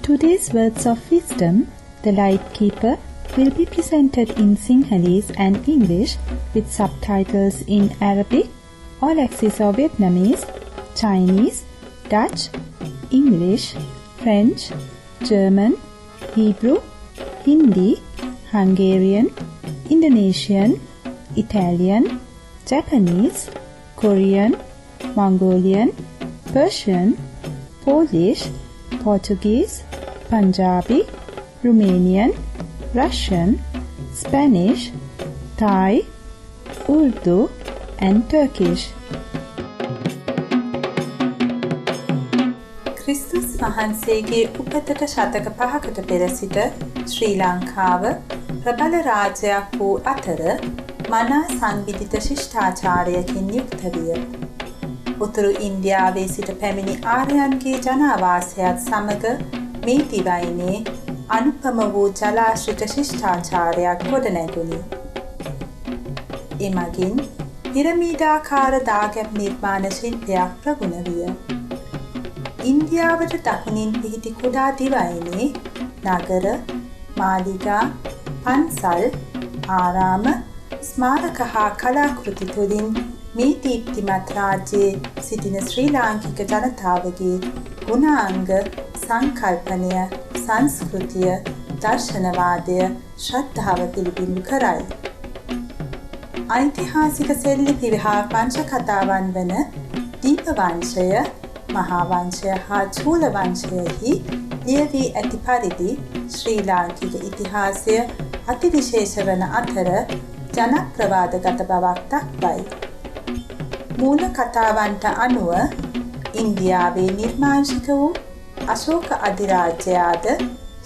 Today's words of wisdom, the Light Keeper, will be presented in Sinhalese and English with subtitles in Arabic, All Access or Vietnamese, Chinese, Dutch, English, French, German, Hebrew, Hindi, Hungarian, Indonesian, Italian, Japanese, Korean, Mongolian, Persian, Polish, Portuguese, Punjabi, Romanian, Russian, Spanish, Thai, Urdu, and Turkish. ක්‍රිස්තුස් වහන්සේගේ උපතට ශතක 5කට පෙර සිට ශ්‍රී ලංකාව ප්‍රබල රාජ්‍යයක් වූ අතර මනා සංවිධිත ශිෂ්ටාචාරයකින් යුක්ත විය. උතුරු ඉන්දියාවේ සිට පැමිණි ආර්යයන්ගේ ජනාවාසයත් සමග මේ දිවයිනේ අනුපම වූ ජලාශ්‍රිත ශිෂ්ටාචාරයක් ගොඩනැගුණි. එමගින් පිරමීඩාකාර දාගැබ් නිර්මාණ ශිල්පයක් ප්‍රගුණ විය. ඉන්දියාවට දකුණින් පිහිටි කුඩා දිවයිනේ නගර, මාලිගා, පන්සල්, ආරාම, ස්මාරක හා කලාකෘති තුළින් මේ දීප්තිමත් රාජ්‍යයේ සිටින ශ්‍රී ලාංකික ජනතාවගේ ගුණාංග, සංකල්පනය, සංස්කෘතිය, දර්ශනවාදය, ශ්‍රද්ධාව පිළිබිඹු කරයි. ඓතිහාසික සෙල්ලිපි හා පංචකතාවන් වන දීපවංශය, මහාවංශය හා චූලවංශයෙහි ලියවී ඇති පරිදි ශ්‍රී ලාංකික ඉතිහාසය අතිවිශේෂ වන අතර ජනප්‍රවාදගත බවක් දක්වයි. මූල කතාවන්ට අනුව ඉන්දියාවේ නිර්මාංශික වූ අශෝක අධිරාජ්‍යයාද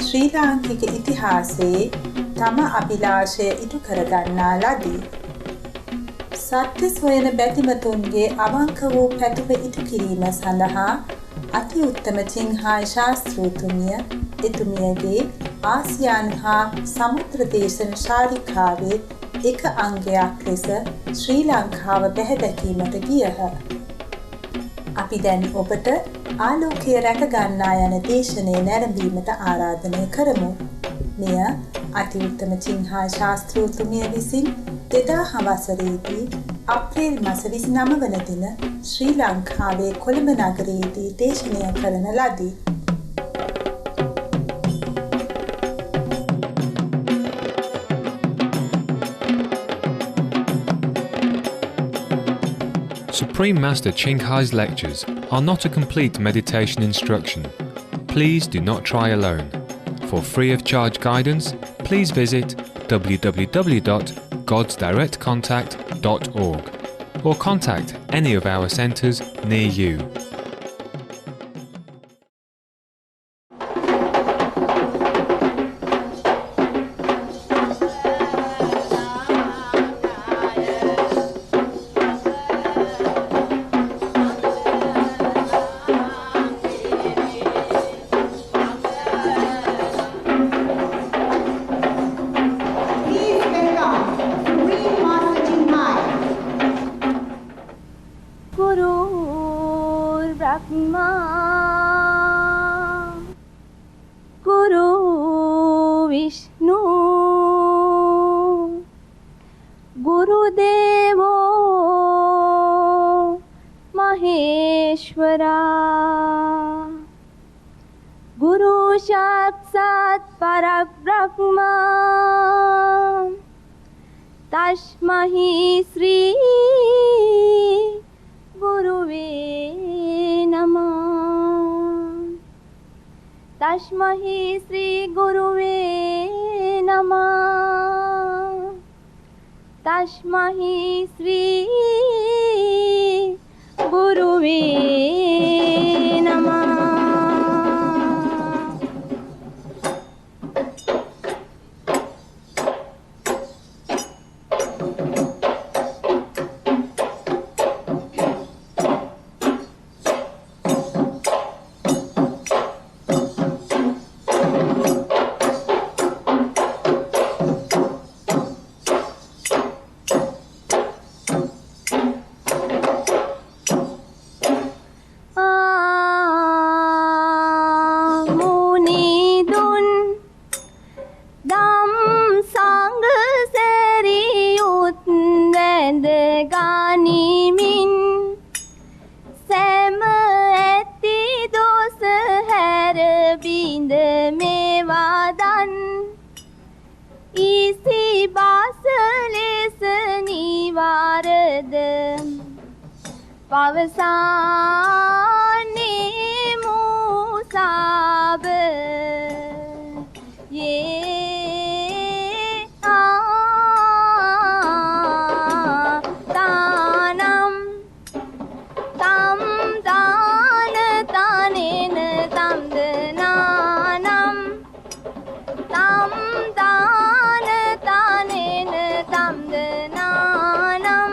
ශ්‍රී ලාංකික ඉතිහාසයේ තම අභිලාෂය ඉටු කරගන්නා ලදී. සත්‍ය සොයන බැතිමතුන්ගේ අවංක වූ පැතුම ඉටු කිරීම සඳහා අති උත්තම චින්හායි ශාස්තෘතුමිය එතුමියගේ ආසියානු හා සමුද්‍ර දේශන ශාරිකාවේ එක අංගයක් ලෙස ශ්‍රී ලංකාව බැහැදැකීමට ගියහ. අපි දැන් ඔබට ආලෝකය රැකගන්නා යන දේශනය නැරඹීමට ආරාධනය කරමු. මෙය අති උත්තම චින්හායි ශාස්තෘතුමිය විසින් 2000 වසරේදී අප්‍රේල් මාස 29 වන දින ශ්‍රී ලංකාවේ කොළඹ නගරයේදී දේශනය කරන ලදී. Supreme Master Ching Hai's lectures are not a complete meditation instruction. Please do not try alone. For free of charge guidance, please visit www.godsdirectcontact.org or contact any of our centres near you. गुरु साक्षात् परब्रह्म तस्मै श्री गुरुवे नमः। तस्मै श्री गुरुवे नमः। तस्मै श्री गुरुवे नमः। විවාරද පවසන්නේ මූසාව තානම් තම් දාන තනෙන තම්දනානම් තම් දාන තනෙන තම්දනානම්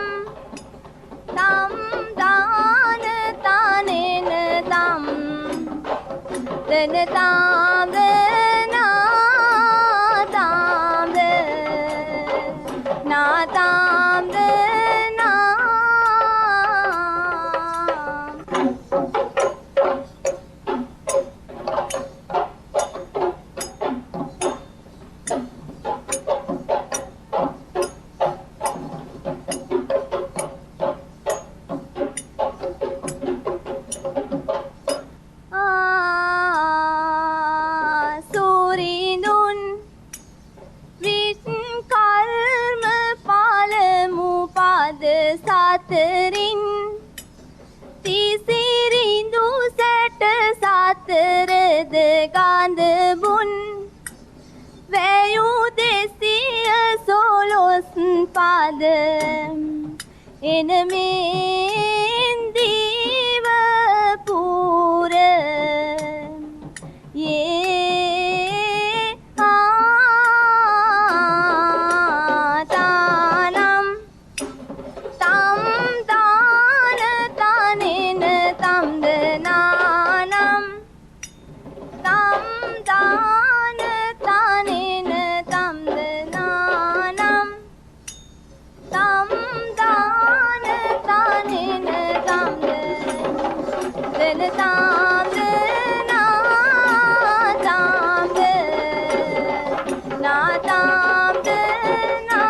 තම් දාන තනෙන තම් දන තාම්ද නාතාම්ද නාතාම්ද සූරිඳුන් විත් කල්ම පළමු පද සතරින් තිසිරිඳු සැට සතරද ගඳබුන් වැයු දෙසිය සොළොස් පද එනමෙන් දීව පුර තානම් තම් දාන තනෙන තම්දනානම් තම් දාන තනෙන තම්දනානම් තම් දාන තනෙන තම්ද දන තාම්ද නාතාම්ද නාතාම්ද නා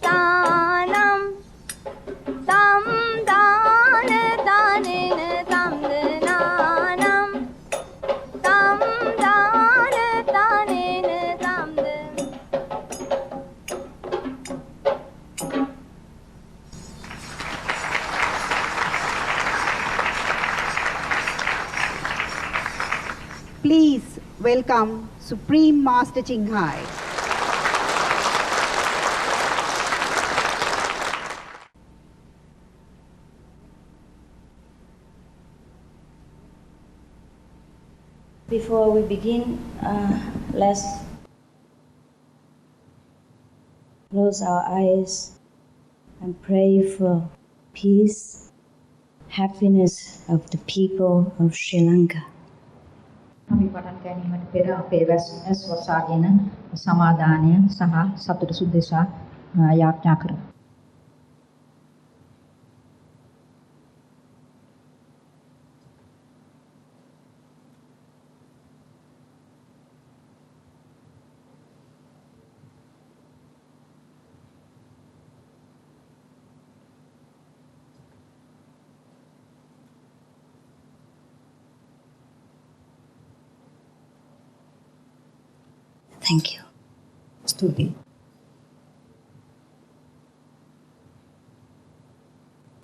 තානම් තම් දාන තනෙන තම්දනානම් තම් දාන තනෙන තම්ද Please welcome Supreme Master Ching Hai. Before we begin, let's close our eyes and pray for peace, happiness of the people of Sri Lanka. අපි පටන් ගැනීමට පෙර අපේ ඇස් වසාගෙන සමාදානය සහ සතුට සුදෙසා යාඥා කරමු. Thank you. ස්තුතියි.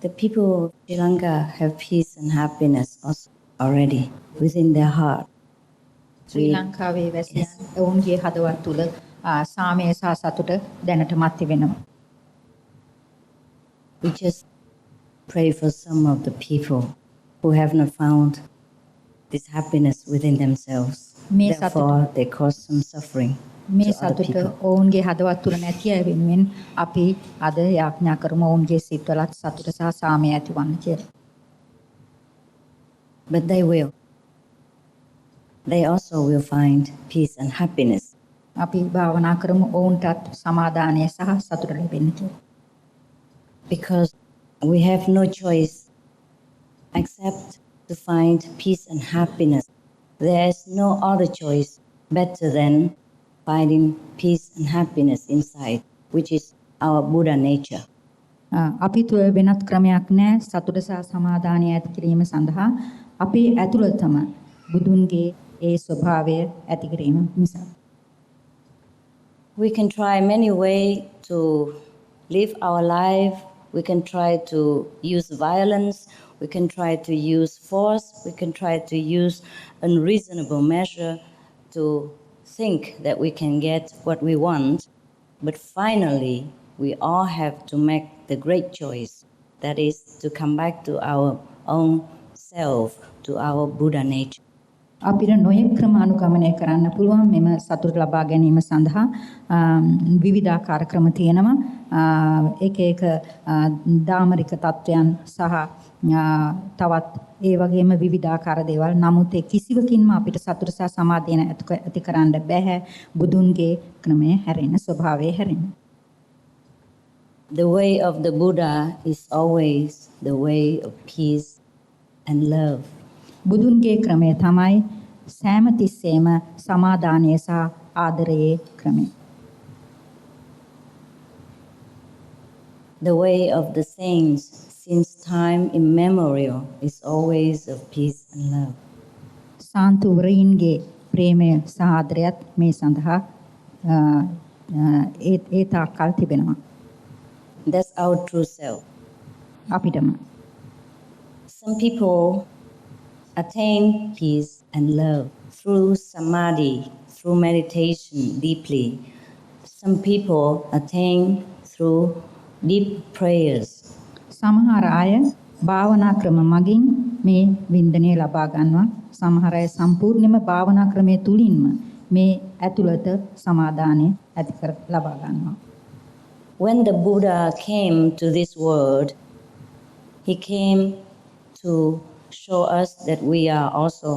The people of Sri Lanka have peace and happiness also already within their heart. ශ්‍රී ලංකාවේ වැසියන් ඔවුන්ගේ හදවත් තුල සාමය සහ සතුට දැනටමත් තිබෙනවා. We just pray for some of the people who have not found this happiness within themselves. මේ Therefore, they cause some suffering මේ to other සතුට people. ඔවුන්ගේ හදවත් තුළ නැති අය වෙනුවෙන් අපි අද යාඥා කරමු ඔවුන්ගේ සිත්වලත් සතුට සහ සාමය ඇතිවන්න කියලා. But they will. They also will find peace and happiness. අපි භාවනා කරමු ඔවුන්ටත් සමාදානය සහ සතුට ලැබෙන්න කියලා. Because we have no choice except to find peace and happiness. There is no other choice better than finding peace and happiness inside, which is our Buddha nature. අපි තුළ වෙනත් ක්‍රමයක් නැහැ සතුට සහ සමාදානය ඇති කිරීම සඳහා අපි ඇතුළතම බුදුන්ගේ ඒ ස්වභාවය ඇති කිරීම නිසා. We can try many ways to live our life. We can try to use violence. We can try to use force. We can try to use unreasonable measure to think that we can get what we want. But finally, we all have to make the great choice. That is to come back to our own self, to our Buddha nature. අපිට නොයෙක් ක්‍රම අනුගමනය කරන්න පුළුවන් මෙම සතුට ලබා ගැනීම සඳහා විවිධාකාර ක්‍රම තියෙනවා එක එක දාමරික තත්වයන් සහ තවත් ඒ වගේම විවිධාකාර දේවල් නමුත් ඒ කිසිවකින්ම අපිට සතුට සහ සමාධිය ඇති කරන්න බෑ බුදුන්ගේ ක්‍රමය හැරෙන ස්වභාවය හැරෙන. The way of the Buddha is always the way of peace and love. බුදුන්ගේ ක්‍රමය තමයි සෑම තිස්සෙම සමාදානය සහ ආදරයේ ක්‍රමය. The way of the saints since time immemorial is always of peace and love. සාන්තුවරයින්ගේ ප්‍රේමය සහ ආදරයත් මේ සඳහා ඒ තාක්කල් තිබෙනවා. That's our true self. අපිටම Some people attain peace and love through samadhi, through meditation deeply. Some people attain through deep prayers. සමහර අය භාවනා ක්‍රම මගින් මේ වින්දනය ලබා ගන්නවා. සමහර අය සම්පූර්ණයෙන්ම භාවනා ක්‍රමයේ තුලින්ම මේ ඇතුළත සමාදානය ඇති කර ලබා ගන්නවා. When the Buddha came to this world, he came to show us that we are also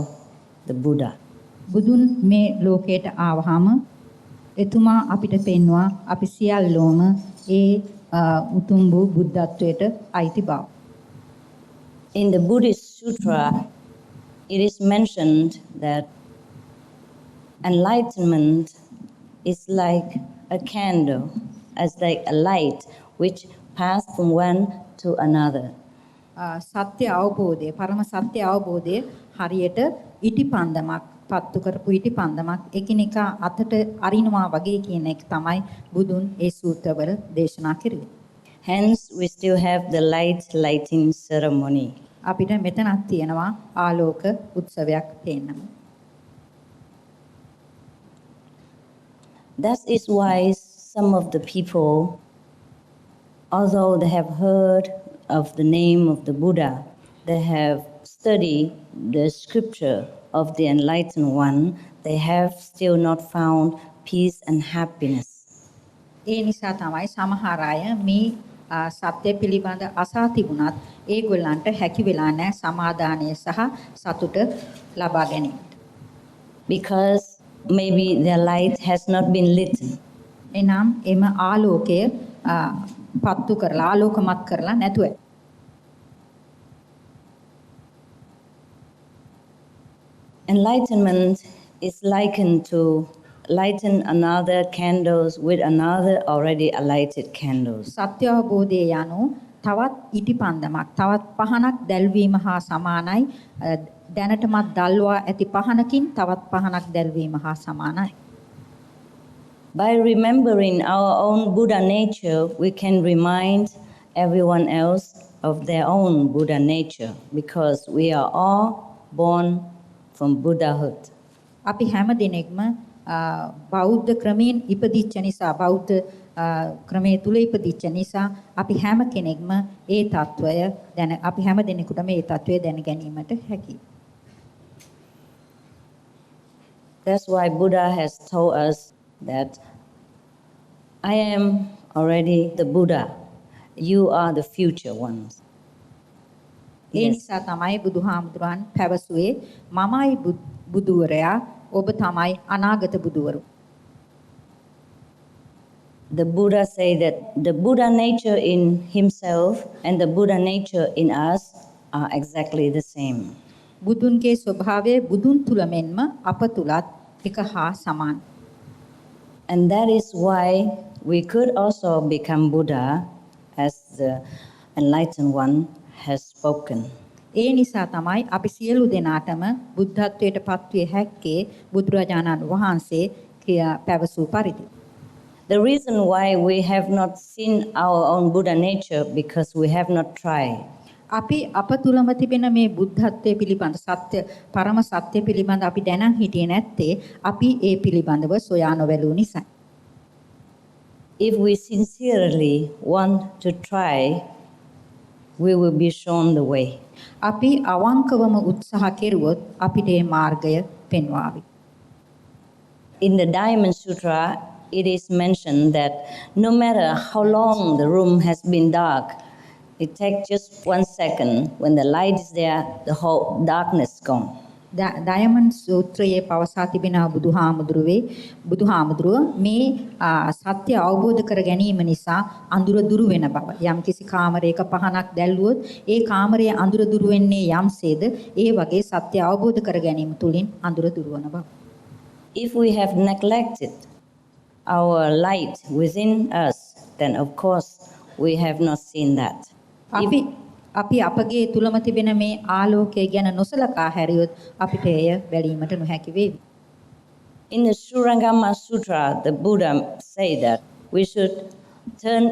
the Buddha. බුදුන් මේ ලෝකයට ආවහම එතුමා අපිට පෙන්වුවා අපි සියල්ලෝම ඒ උතුම් වූ බුද්ධත්වයට අයිති බව. In the Buddhist Sutra, it is mentioned that enlightenment is like a candle, as like a light which passes from one to another. සත්‍ය අවබෝධය පරම සත්‍ය අවබෝධය හරියට ඉටිපන්දමක් පත්තු කරපු ඉටිපන්දමක් එකිනෙකා අතට අරිනවා වගේ කියන එක තමයි බුදුන් ඒ සූත්‍රවල දේශනා කරුවේ. Hence, we still have the light lighting ceremony. අපිට මෙතනක් තියෙනවා ආලෝක උත්සවයක් තියෙනවා. That is why some of the people, although they have heard of the name of the Buddha, they have studied the scripture of the enlightened one, they have still not found peace and happiness. ඒ නිසා තමයි සමහර අය මේ සත්‍ය පිළිබඳ අසා තිබුණත් ඒගොල්ලන්ට හැකි වෙලා නැහැ සමාදානය සහ සතුට ලබා ගැනීමට. Because maybe their light has not been lit. එනම් එම ආලෝකය පත්තු කරලා ආලෝකමත් කරලා නැතුව. Enlightenment is likened to lighten another candles with another already alighted candles. සත්‍ය අවබෝධය යනු තවත් ඉටිපන්දමක් තවත් පහනක් දැල්වීම හා සමානයි. දැනටමත් දල්වා ඇති පහනකින් තවත් පහනක් දැල්වීම හා සමානයි. By remembering our own Buddha nature, we can remind everyone else of their own Buddha nature, because we are all born from Buddhahood. අපි හැම දිනෙකම බෞද්ධ ක්‍රමයෙන් ඉපදිච්ච නිසා බෞද්ධ ක්‍රමයේ තුල ඉපදිච්ච නිසා අපි හැම කෙනෙක්ම ඒ తত্ত্বය අපි හැම දිනෙකටම ඒ తত্ত্বය දැන ගැනීමට හැකියි. That's why Buddha has told us that I am already the Buddha. You are the future ones. ඒ නිසා තමයි බුදුහාමුදුරන් පැවසුවේ මමයි බුදුවරයා ඔබ තමයි අනාගත බුදුවරු. The Buddha say that the Buddha nature in himself and the Buddha nature in us are exactly the same. බුදුන්ගේ ස්වභාවය බුදුන් තුල මෙන්ම අප තුලත් එක හා සමාන. And that is why we could also become Buddha as the enlightened one has spoken. ඒ නිසා තමයි අපි සියලු දෙනාටම බුද්ධත්වයට පත්විය හැක්කේ බුදුරජාණන් වහන්සේ පැවසූ පරිදි. The reason why we have not seen our own Buddha nature because we have not tried. අපි අප තුලම තිබෙන මේ බුද්ධත්වයේ පිළිබඳ සත්‍ය පරම සත්‍ය පිළිබඳ අපි දැනන් හිටියේ නැත්තේ අපි ඒ පිළිබඳව සොයා නොබැලූ නිසා. If we sincerely want to try, we will be shown the way. අපි අවංකවම උත්සාහ කෙරුවොත් අපිට මේ මාර්ගය පෙන්වාවි. In the Diamond Sutra, it is mentioned that no matter how long the room has been dark, it takes just 1 second. When the light is there, the whole darkness is gone. Diamond සූත්‍රයේ පවසා තිබෙනා බුදුහාමුදුරුව මේ සත්‍ය අවබෝධ කර ගැනීම නිසා අඳුර දුරු වෙන බව. යම්කිසි කාමරයක පහනක් දැල්වුවොත් ඒ කාමරයේ අඳුර දුරු වෙන්නේ යම්සේද ඒ වගේ සත්‍ය අවබෝධ කර ගැනීම තුලින් අඳුර දුරු වන බව. If we have neglected our light within us, then of course we have not seen that. අපි අපගේ තුලම තිබෙන මේ ආලෝකය ගැන නොසලකා හැරියොත් අපිට එය බැලීමට නොහැකි වේවි. In the Surangama Sutra, the Buddha say that we should turn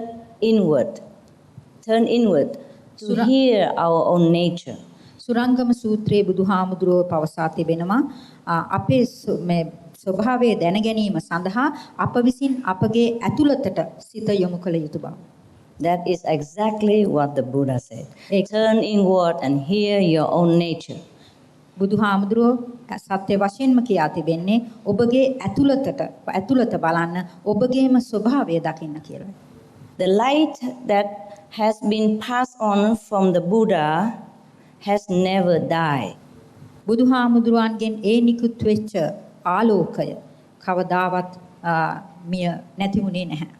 inward to hear our own nature. සුරංගම සූත්‍රයේ බුදුහාමුදුරුවෝ පවසා තිබෙනවා අපේ මේ ස්වභාවය දැන ගැනීම සඳහා අප විසින් අපගේ ඇතුළතට සිත යොමු කළ යුතු බව. That is exactly what the Buddha said. Turn inward and hear your own nature. බුදුහාමුදුරුවෝ සත්‍ය වශයෙන්ම කියා තිබෙන්නේ ඔබගේ ඇතුළත බලන්න ඔබගේම ස්වභාවය දකින්න කියලා. The light that has been passed on from the Buddha has never died. බුදුහාමුදුරුවන්ගෙන් ඒ නිකුත් වෙච්ච ආලෝකය කවදාවත් මිය නැති වුණේ නැහැ.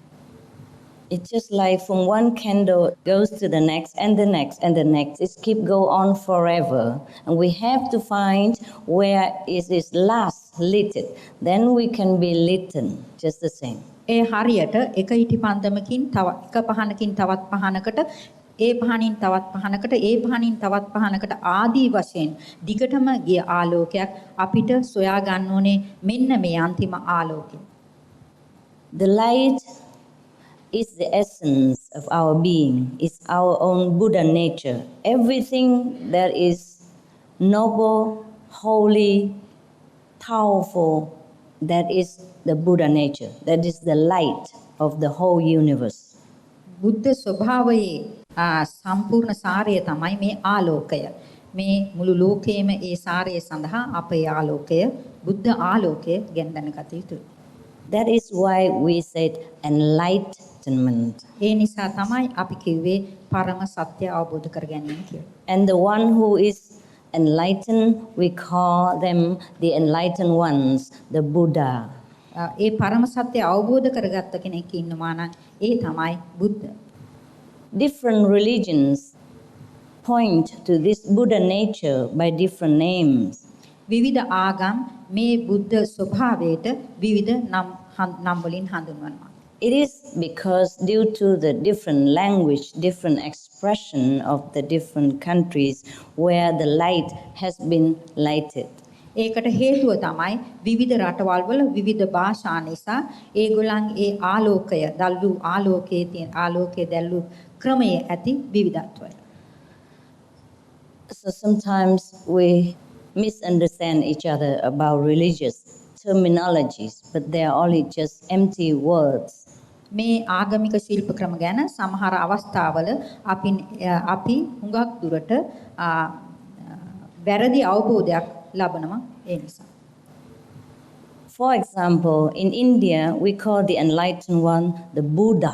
It's just like from one candle goes to the next and the next and the next. It keep go on forever. And we have to find where it is last lit. Then we can be lit just the same. ඒ හරියට එක ඉටි පන්දමකින් තව එක පහනකින් තවත් පහනකට ඒ පහනින් තවත් පහනකට ඒ පහනින් තවත් පහනකට ආදී වශයෙන් දිගටම ගිය ආලෝකයක් අපිට සොයා ගන්න ඕනේ මෙන්න මේ අන්තිම ආලෝකය. The light is the essence of our being, is our own Buddha nature. Everything that is noble, holy, powerful, that is the Buddha nature. That is the light of the whole universe. බුද්ධ ස්වභාවයේ සම්පූර්ණ සාරය තමයි මේ ආලෝකය. මේ මුළු ලෝකයේම ඒ සාරය සඳහා අපේ ආලෝකය බුද්ධ ආලෝකය ගැන දැනගත යුතුයි. That is why we said enlightenment. ඒ නිසා තමයි අපි කිව්වේ පරම සත්‍ය අවබෝධ කර ගැනීම කියලා. And the one who is enlightened, we call them the enlightened ones, the Buddha. ඒ පරම සත්‍ය අවබෝධ කරගත්ත කෙනෙක් ඉන්නවා නම් ඒ තමයි බුද්ධ. Different religions point to this Buddha nature by different names. විවිධ ආගම් මේ බුද්ධ ස්වභාවයට විවිධ නම් වලින් හඳුන්වනවා. It is because due to the different language, different expression of the different countries where the light has been lighted. ඒකට හේතුව තමයි විවිධ රටවල් වල විවිධ භාෂා නිසා ඒගොල්ලන් ඒ ආලෝකය දැල්ලු ආලෝකයේ තියෙන ආලෝකයේ දැල්ලු ක්‍රමයේ ඇති විවිධත්වය. So sometimes we misunderstand each other about religious terminologies, but they are only just empty words. මේ ආගමික ශිල්ප ක්‍රම ගැන සමහර අවස්ථාවල අපි හුඟක් දුරට වැරදි අවබෝධයක් ලබනවා ඒ නිසා. For example, in India, we call the enlightened one the Buddha.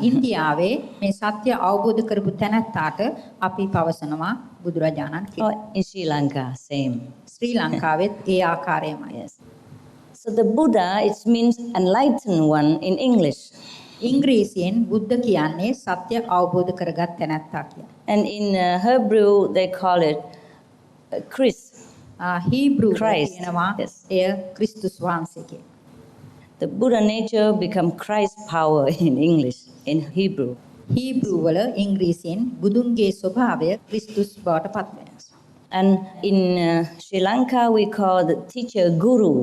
ඉන්දියාවේ මේ සත්‍ය අවබෝධ කරපු තැනැත්තාට අපි පවසනවා බුදුරජාණන් කියලා. Or in Sri Lanka, same. Sri ලංකාවෙත් A ආකාරයමයි. Yes. So the Buddha, it means enlightened one in English. ඉංග්‍රීසියෙන් බුද්ධ කියන්නේ සත්‍ය අවබෝධ කරගත් තැනැත්තා කියලා. And in Hebrew, they call it Christ. හීබ්‍රු Christ. කියනවා Yes. එය ක්‍රිස්තුස් වහන්සේ කියලා. The Buddha nature become Christ power in English, in Hebrew. හීබ්‍රු වල ඉංග්‍රීසියෙන් බුදුන්ගේ ස්වභාවය ක්‍රිස්තුස් බවට පත් වෙනවා. And in Sri Lanka, we call the teacher guru.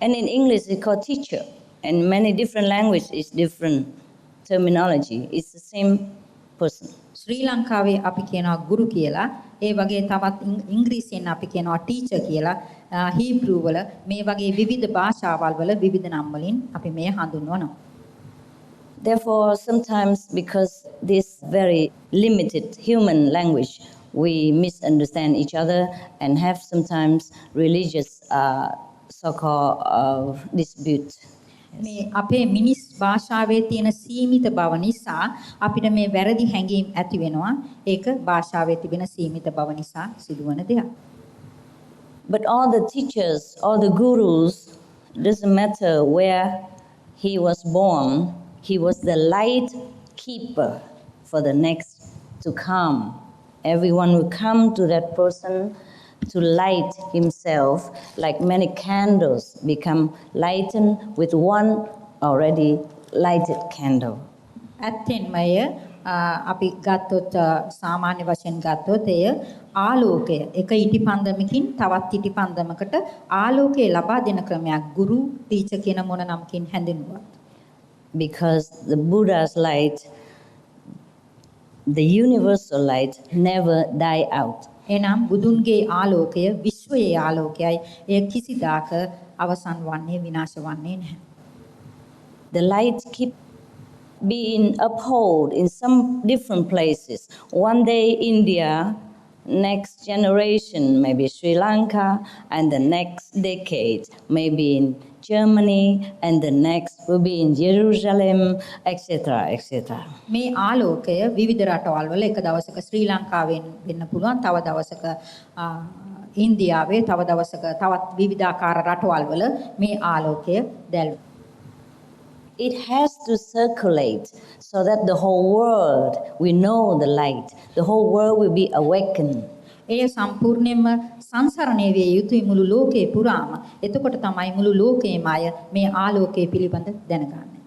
And in English, we call teacher. And many different languages is different terminology. It's the same person. ශ්‍රී ලංකාවේ අපි කියනවා ගුරු කියලා. ඒ වගේ තවත් ඉංග්‍රීසියෙන් අපි කියනවා ටීචර් කියලා. හීබ්‍රු වල මේ වගේ විවිධ භාෂාවල් වල විවිධ නම් වලින් අපි මේ හඳුන්වනවා. Therefore, sometimes because this very limited human language, we misunderstand each other and have sometimes religious so-called dispute. මේ අපේ මිනිස් භාෂාවේ තියෙන සීමිත බව නිසා අපිට මේ වැරදි හැඟීම් ඇති වෙනවා. ඒක භාෂාවේ තිබෙන සීමිත බව නිසා සිදුවන දෙයක්. But all the teachers, all the gurus, doesn't matter where he was born, he was the light keeper for the next to come. Everyone will come to that person to light himself, like many candles become lightened with one already lighted candle. ඇත්තෙන්මය අපි ගත්තොත් සාමාන්‍ය වශයෙන් ගත්තොත් එය ආලෝකය එක ඉටිපන්දමකින් තවත් ඉටිපන්දමකට ආලෝකය ලබා දෙන ක්‍රමයක් ගුරු ටීචර් කියන මොන නමකින් හැඳින්වුවත්. Because the Buddha's light, the universal light, never die out. එනම් බුදුන්ගේ ආලෝකය විශ්වයේ ආලෝකයයි. එය කිසිදාක අවසන් වන්නේ විනාශ වන්නේ නැහැ. The light keep being upheld in some different places. One day India, next generation maybe Sri Lanka, and the next decade maybe in Germany, and the next will be in Jerusalem, etc., etc. මේ ආලෝකය විවිධ රටවල් වල එක දවසක ශ්‍රී ලංකාවෙන් වෙන්න පුළුවන්, තව දවසක ඉන්දියාවේ, තව දවසක තවත් විවිධාකාර රටවල් වල මේ ආලෝකය දැල්වෙනවා. It has to circulate so that the whole world will know the light. The whole world will be awakened. එය සම්පූර්ණයෙන්ම සංසරණය විය යුතුයි මුළු ලෝකේ පුරාම. එතකොට තමයි මුළු ලෝකයේම අය මේ ආලෝකය පිළිබඳ දැනගන්නේ.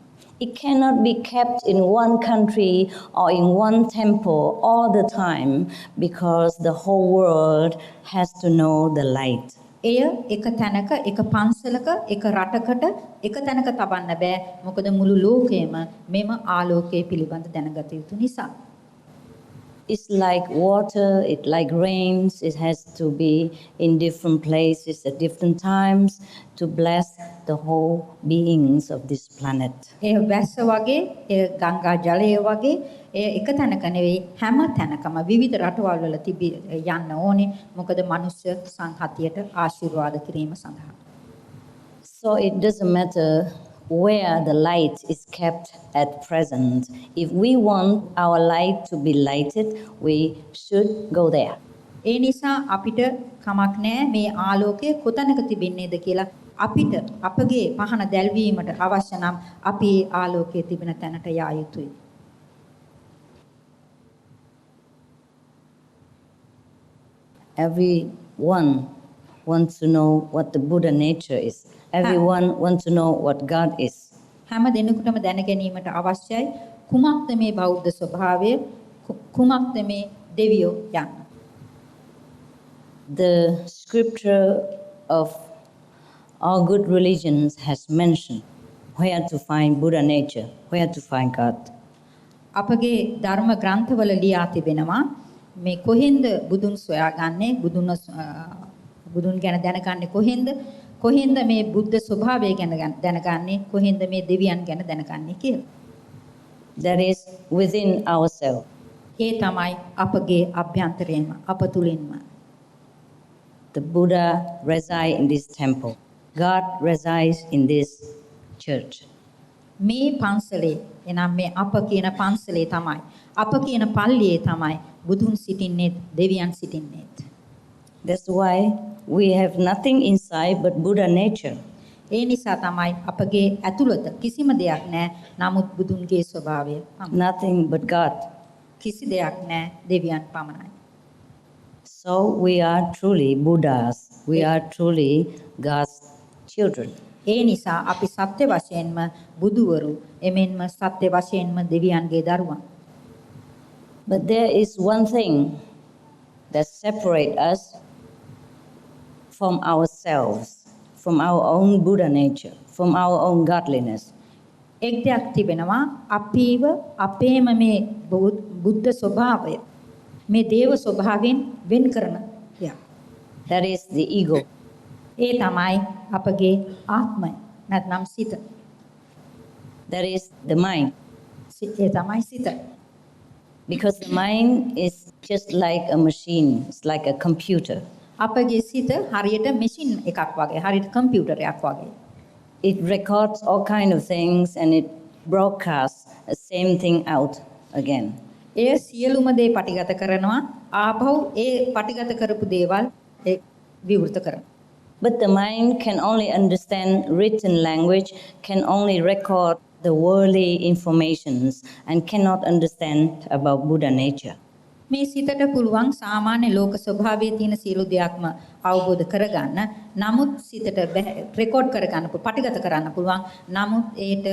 It cannot be kept in one country or in one temple all the time because the whole world has to know the light. එය එක තැනක, එක පන්සලක, එක රටකට, එක තැනක තබන්න බෑ. මොකද මුළු ලෝකයේම මෙම ආලෝකය පිළිබඳ දැනගත යුතු නිසා. It's like water, it like rains, it has to be in different places at different times to bless the whole beings of this planet. ඒ වැස්ස වගේ, ඒ ගංගා ජලය වගේ, ඒ එක තැනක නෙවෙයි හැම තැනකම විවිධ රටවල් වල යන්න ඕනේ. මොකද මනුෂ්‍ය සංහතියට ආශිර්වාද කිරීම සඳහා. So it doesn't matter where the light is kept at present. If we want our light to be lighted, we should go there. ඒ නිසා අපිට කමක් නැහැ මේ ආලෝකය කොතැනක තිබෙන්නේද කියලා. අපිට අපගේ පහන දැල්වීමට අවශ්‍ය නම් අපි ආලෝකයේ තිබෙන තැනට යා යුතුයි. Everyone wants to know what the Buddha nature is. Everyone wants to know what God is. හැම දිනෙකටම දැන ගැනීමට අවශ්‍යයි කුමක්ද මේ බෞද්ධ ස්වභාවය, කුමක්ද මේ දෙවියෝ යන්න. The scripture of all good religions has mentioned where to find Buddha nature, where to find God. අපගේ ධර්ම ග්‍රන්ථවල ලියා තිබෙනවා මේ කොහෙන්ද බුදුන් සොයාගන්නේ, බුදුන් ගැන දැනගන්නේ කොහෙන්ද මේ බුද්ධ ස්වභාවය ගැන දැනගන්නේ, කොහෙන්ද මේ දෙවියන් ගැන දැනගන්නේ කියලා. That is within ourselves. ඒ තමයි අපගේ අභ්‍යන්තරයෙන්ම අප තුලින්ම. The Buddha resides in this temple. God resides in this church. මේ පන්සලේ එනම් මේ අප කියන පන්සලේ තමයි අප කියන පල්ලියේ තමයි බුදුන් සිටින්නේ දෙවියන් සිටින්නේ. That's why we have nothing inside but Buddha nature. ඒ නිසා තමයි අපගේ ඇතුළත කිසිම දෙයක් නැහැ නමුත් බුදුන්ගේ ස්වභාවය පමණයි. Nothing but God. කිසි දෙයක් නැහැ දෙවියන් පමණයි. So we are truly Buddhas. We are truly God's children. ඒ නිසා අපි සත්‍ය වශයෙන්ම බුදුවරු එමෙන්ම සත්‍ය වශයෙන්ම දෙවියන්ගේ දරුවන්. But there is one thing that separates us from ourselves, from our own Buddha nature, from our own godliness. එක් දෙයක් තිබෙනවා අපිව අපේම මේ බුද්ධ ස්වභාවය මේ දේව ස්වභාවයෙන් වෙන් කරන දෙයක්. That is the ego. ඒ තමයි අපගේ ආත්මය නැත්නම් සිත. That is the mind. ඒ තමයි සිත. Because the mind is just like a machine, it's like a computer. අපගේ සිත හරියට මැෂින් එකක් වගේ, හරියට කම්පියුටරයක් වගේ. It records all kind of things and it broadcasts the same thing out again. ඒ සියලුම දේ පටිගත කරනවා ආපහු ඒ පටිගත කරපු දේවල් ඒ විවෘත කරනවා. But the mind can only understand written language, can only record the worldly informations and cannot understand about Buddha nature. මේ සිතට පුළුවන් සාමාන්‍ය ලෝක ස්වභාවයේ තියෙන සියලු දෙයක්ම අවබෝධ කරගන්න. නමුත් සිතට රෙකෝඩ් කරගන්න පටිගත කරන්න පුළුවන්. නමුත් ඒට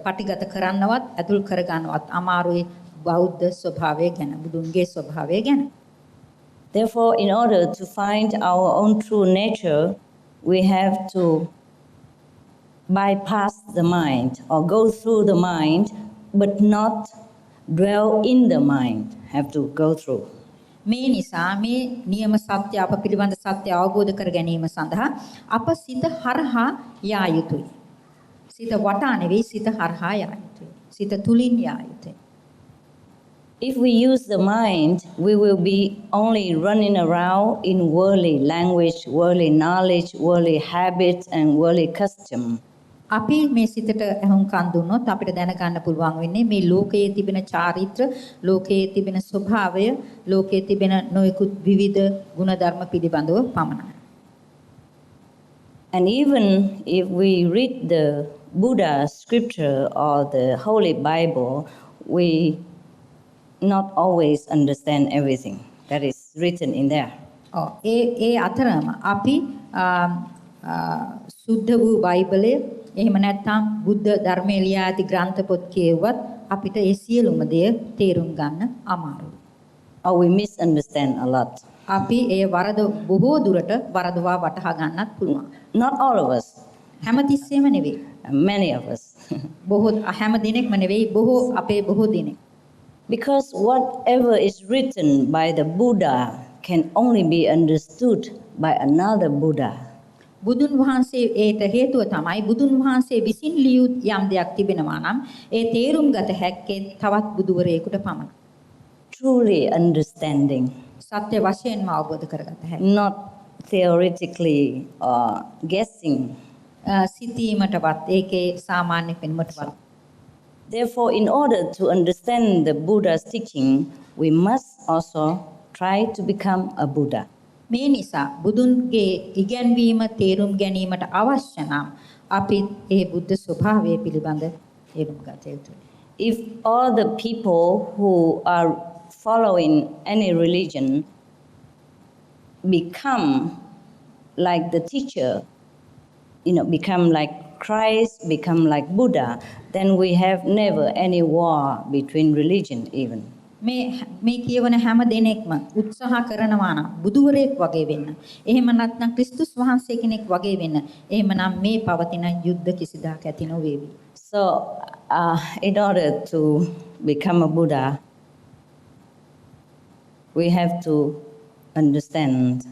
පටිගත කරන්නවත් අතුල් කරගන්නවත් අමාරුයි බෞද්ධ ස්වභාවය ගැන, බුදුන්ගේ ස්වභාවය ගැන. Therefore, in order to find our own true nature, we have to bypass the mind or go through the mind, but not dwell in the mind. Have to go through. මේ නිසා මේ නියම සත්‍ය අප පිළිබඳ සත්‍ය අවබෝධ කර ගැනීම සඳහා අප සිත හරහා යා යුතුයි. සිත වටා නෙවෙයි සිත හරහා යා යුතුයි. සිත තුලින් යා යුතුයි. If we use the mind, we will be only running around in worldly language, worldly knowledge, worldly habits, and worldly custom. අපි මේ සිතට අහුම්කම් දුන්නොත් අපිට දැනගන්න පුළුවන් වෙන්නේ මේ ලෝකයේ තිබෙන චාරිත්‍ර, ලෝකයේ තිබෙන ස්වභාවය, ලෝකයේ තිබෙන නොයෙකුත් විවිධ ගුණධර්ම පිළිබඳව පමණයි. And even if we read the Buddha scripture or the Holy Bible, we not always understand everything that is written in there. ඒ අතරම අපි සුද්ධ වූ බයිබලයේ එහෙම නැත්නම් බුද්ධ ධර්මයේ ලියා ඇති ග්‍රන්ථ පොත් කියවුවත් අපිට ඒ සියලුම දේ තේරුම් ගන්න අමාරුයි. Or we misunderstand a lot. අපි ඒ වරද බොහෝ දුරට වරදවා වටහා ගන්නත් පුළුවන්. Not all of us, හැමතිස්සෙම නෙවෙයි. many of us. බොහෝ හැම දිනෙකම නෙවෙයි අපේ බොහෝ දිනෙක. Because whatever is written by the Buddha can only be understood by another Buddha. බුදුන් වහන්සේ ඒට හේතුව තමයි බුදුන් වහන්සේ විසින් ලියු යම් දෙයක් තිබෙනවා නම් ඒ තේරුම් ගත හැක්කේ තවත් බුදුවරයෙකුට පමණයි. Truly understanding. සත්‍ය වශයෙන්ම අවබෝධ කරගත හැකියි. Not theoretically or guessing. සිතීමටවත් ඒකේ සාමාන්‍ය පෙනුමටවත්. Therefore, in order to understand the Buddha's teaching, we must also try to become a Buddha. මේ නිසා බුදුන්ගේ ඉගැන්වීම තේරුම් ගැනීමට අවශ්‍ය නම් අපි ඒ බුද්ධ ස්වභාවය පිළිබඳ තේරුම් ගත යුතුයි. If all the people who are following any religion become like the teacher, become like Christ, become like Buddha, then we have never any war between religion even. මේ කියවන හැම දෙනෙක්ම උත්සාහ කරනවා නම් බුදුවරයෙක් වගේ වෙන්න. එහෙම නැත්නම් ක්‍රිස්තුස් වහන්සේ කෙනෙක් වගේ වෙන්න. එහෙමනම් මේ පවතින යුද්ධ කිසිදාක ඇති නොවේවි. So, in order to become a Buddha, we have to understand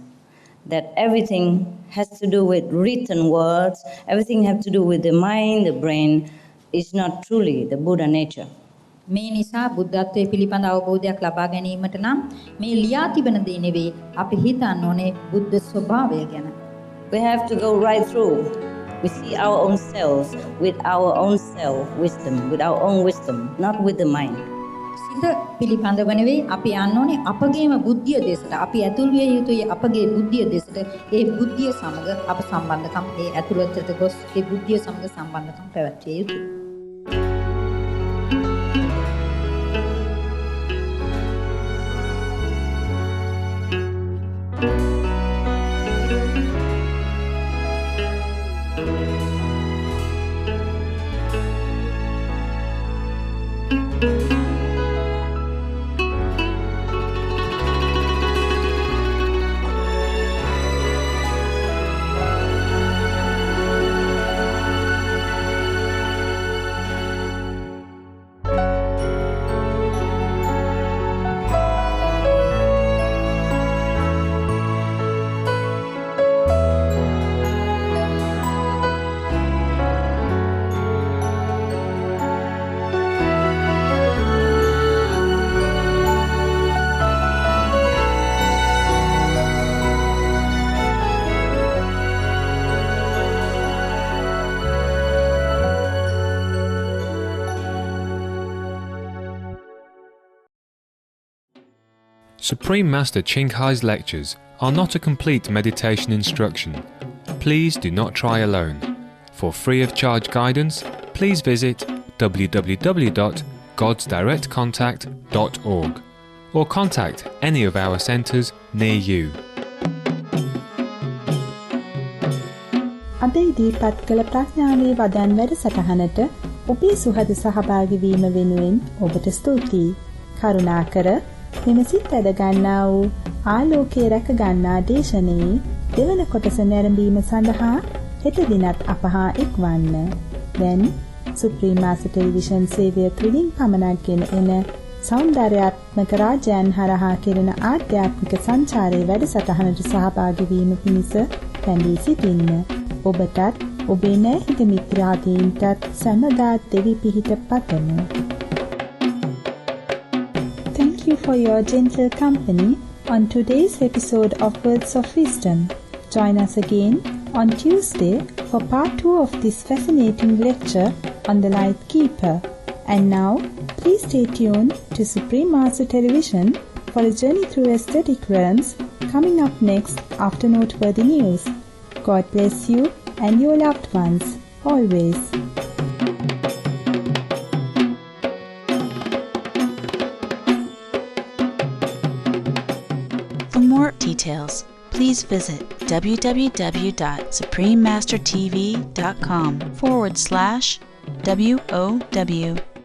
that everything has to do with written words, everything has to do with the mind, the brain, is not truly the Buddha nature. මේ නිසා බුද්ධත්වයේ පිළිබඳ අවබෝධයක් ලබා ගැනීමට නම් මේ ලියා තිබෙන දේ නෙවෙයි අපි හිතන්න ඕනේ බුද්ධ ස්වභාවය ගැන. We have to go right through We see our own selves with our own self-wisdom, with our own wisdom, not with the mind. සිත පිළිබඳව නෙවෙයි අපි යන්න ඕනේ අපගේම බුද්ධිය දෙසට. අපි ඇතුල් විය යුතුයි අපගේ බුද්ධිය දෙසට. ඒ බුද්ධිය සමග අප සම්බන්ධකම් ඒ ඇතුළතට ගොස් ඒ බුද්ධිය සමග සම්බන්ධකම් පැවැත්විය යුතුයි. Supreme Master Ching Hai's lectures are not a complete meditation instruction. Please do not try alone. For free of charge guidance, please visit www.godsdirectcontact.org or contact any of our centres near you. අද ඉදිරිපත් කළ ප්‍රඥාවේ වදන් වැඩසටහනට ඔබේ සුහද සහභාගී වීම වෙනුවෙන් ඔබට ස්තුතියි. කරුණාකර මෙම සිත් ඇද ගන්නා වූ ආලෝකයේ රැක ගන්නා දේශනයේ දෙවන කොටස නැරඹීම සඳහා හෙට දිනත් අප හා එක්වන්න. දැන් සුප්‍රීම මාස්ටර් ටෙලිවිෂන් සේවය තුළින් පමණක් ගෙන එන සෞන්දර්යාත්මක රාජ්‍යයන් හරහා කෙරෙන ආධ්‍යාත්මික සංචාරයේ වැඩසටහනට සහභාගී වීම පිණිස පැමිණ සිටින්න. ඔබටත් ඔබේ නැහිත මිත්‍රාදීන්ටත් සමදා දෙවි පිහිට පතමු. Thank you for your gentle company on today's episode of Words of Wisdom. Join us again on Tuesday for part 2 of this fascinating lecture on the Light Keeper. And now, please stay tuned to Supreme Master Television for a journey through aesthetic realms coming up next after noteworthy news. God bless you and your loved ones, always. For more details, please visit www.suprememastertv.com/WOW